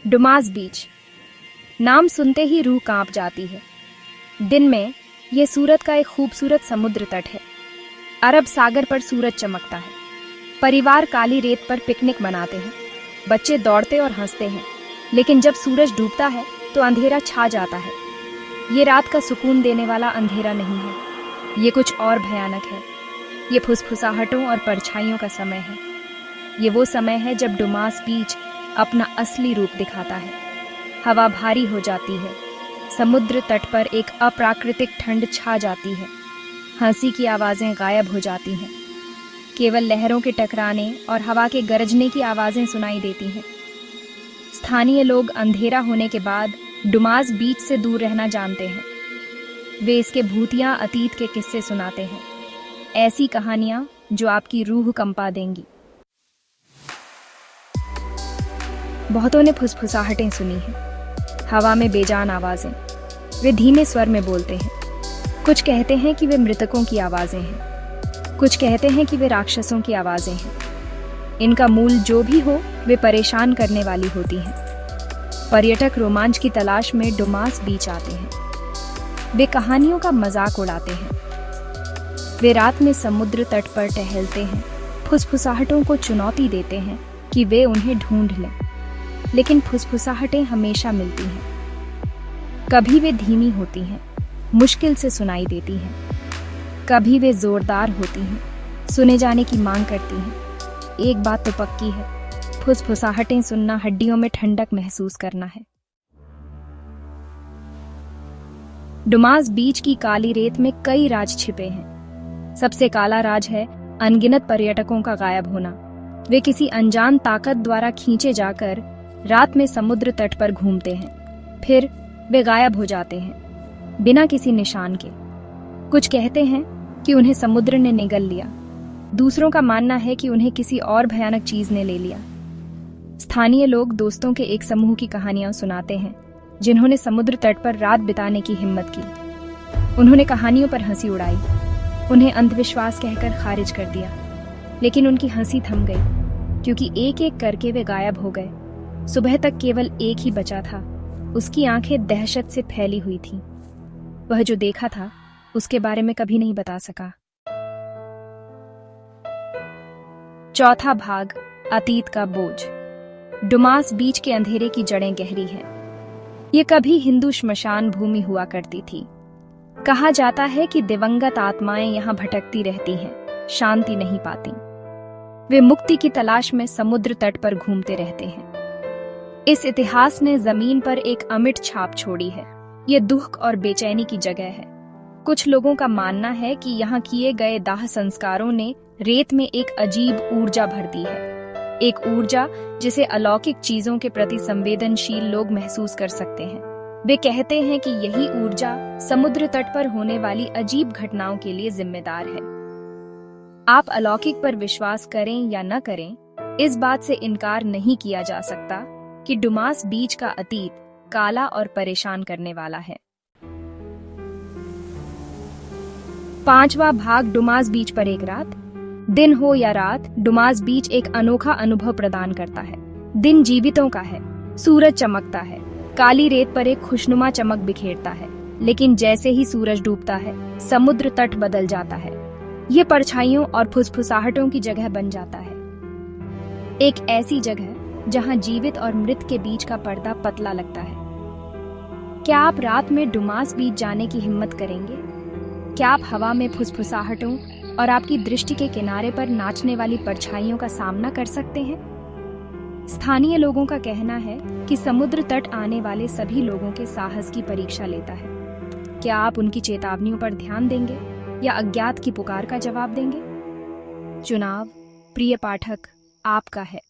Dumas बीच। नाम सुनते ही रूह कांप जाती है। दिन में यह सूरत का एक खूबसूरत समुद्र तट है। अरब सागर पर सूरज चमकता है। परिवार काली रेत पर पिकनिक मनाते हैं। बच्चे दौड़ते और हंसते हैं। लेकिन जब सूरज डूबता है तो अंधेरा छा जाता है। ये रात का सुकून देने वाला अंधेरा नहीं है, ये कुछ और भयानक है। ये फुसफुसाहटों और परछाइयों का समय है। ये वो समय है जब डुमास बीच अपना असली रूप दिखाता है। हवा भारी हो जाती है। समुद्र तट पर एक अप्राकृतिक ठंड छा जाती है। हंसी की आवाज़ें गायब हो जाती हैं। केवल लहरों के टकराने और हवा के गरजने की आवाज़ें सुनाई देती हैं। स्थानीय लोग अंधेरा होने के बाद डुमास बीच से दूर रहना जानते हैं। वे इसके भूतिया अतीत के किस्से सुनाते हैं, ऐसी कहानियां जो आपकी रूह कंपा देंगी। बहुतों ने फुसफुसाहटें सुनी हैं, हवा में बेजान आवाजें। वे धीमे स्वर में बोलते हैं। कुछ कहते हैं कि वे मृतकों की आवाजें हैं, कुछ कहते हैं कि वे राक्षसों की आवाजें हैं। इनका मूल जो भी हो, वे परेशान करने वाली होती हैं। पर्यटक रोमांच की तलाश में डुमास बीच आते हैं। वे कहानियों का मजाक उड़ाते हैं। वे रात में समुद्र तट पर टहलते हैं, फुसफुसाहटों को चुनौती देते हैं कि वे उन्हें ढूंढ लें। लेकिन फुसफुसाहटें हमेशा मिलती हैं। कभी वे धीमी होती हैं, मुश्किल से सुनाई देती हैं। कभी वे जोरदार होती हैं, सुने जाने की मांग करती हैं। एक बात तो पक्की है, फुसफुसाहटें सुनना हड्डियों में ठंडक महसूस करना है। डुमास बीच की काली रेत में कई राज छिपे हैं। सबसे काला राज है अनगिनत पर्यटकों का गायब होना। वे किसी अनजान ताकत द्वारा खींचे जाकर रात में समुद्र तट पर घूमते हैं, फिर वे गायब हो जाते हैं बिना किसी निशान के। कुछ कहते हैं कि उन्हें समुद्र ने निगल लिया, दूसरों का मानना है कि उन्हें किसी और भयानक चीज ने ले लिया। स्थानीय लोग दोस्तों के एक समूह की कहानियां सुनाते हैं जिन्होंने समुद्र तट पर रात बिताने की हिम्मत की। उन्होंने कहानियों पर हंसी उड़ाई, उन्हें अंधविश्वास कहकर खारिज कर दिया। लेकिन उनकी हंसी थम गई, क्योंकि एक एक करके वे गायब हो गए। सुबह तक केवल एक ही बचा था। उसकी आंखें दहशत से फैली हुई थीं। वह जो देखा था उसके बारे में कभी नहीं बता सका। चौथा भाग, अतीत का बोझ। डुमास बीच के अंधेरे की जड़ें गहरी हैं। ये कभी हिंदू श्मशान भूमि हुआ करती थी। कहा जाता है कि दिवंगत आत्माएं यहाँ भटकती रहती हैं, शांति नहीं पाती। वे मुक्ति की तलाश में समुद्र तट पर घूमते रहते हैं। इस इतिहास ने जमीन पर एक अमिट छाप छोड़ी है। ये दुख और बेचैनी की जगह है। कुछ लोगों का मानना है कि यहाँ किए गए दाह संस्कारों ने रेत में एक अजीब ऊर्जा भर दी है, एक ऊर्जा जिसे अलौकिक चीजों के प्रति संवेदनशील लोग महसूस कर सकते हैं। वे कहते हैं कि यही ऊर्जा समुद्र तट पर होने वाली अजीब घटनाओं के लिए जिम्मेदार है। आप अलौकिक पर विश्वास करें या न करें, इस बात से इनकार नहीं किया जा सकता कि डुमास बीच का अतीत काला और परेशान करने वाला है। पांचवा भाग, डुमास बीच पर एक रात। दिन हो या रात, डुमास बीच एक अनोखा अनुभव प्रदान करता है। दिन जीवितों का है, सूरज चमकता है, काली रेत पर एक खुशनुमा चमक बिखेरता है। लेकिन जैसे ही सूरज डूबता है, समुद्र तट बदल जाता है। ये परछाइयों और फुसफुसाहटों की जगह बन जाता है। एक ऐसी जगह जहां जीवित और मृत के बीच का पर्दा पतला लगता है। क्या आप रात में डुमास बीच जाने की हिम्मत करेंगे? क्या आप हवा में फुसफुसाहटों और आपकी दृष्टि के किनारे पर नाचने वाली परछाइयों का सामना कर सकते हैं? स्थानीय लोगों का कहना है कि समुद्र तट आने वाले सभी लोगों के साहस की परीक्षा लेता है। क्या आप उनकी चेतावनियों पर ध्यान देंगे या अज्ञात की पुकार का जवाब देंगे? चुनाव, प्रिय पाठक, आपका है।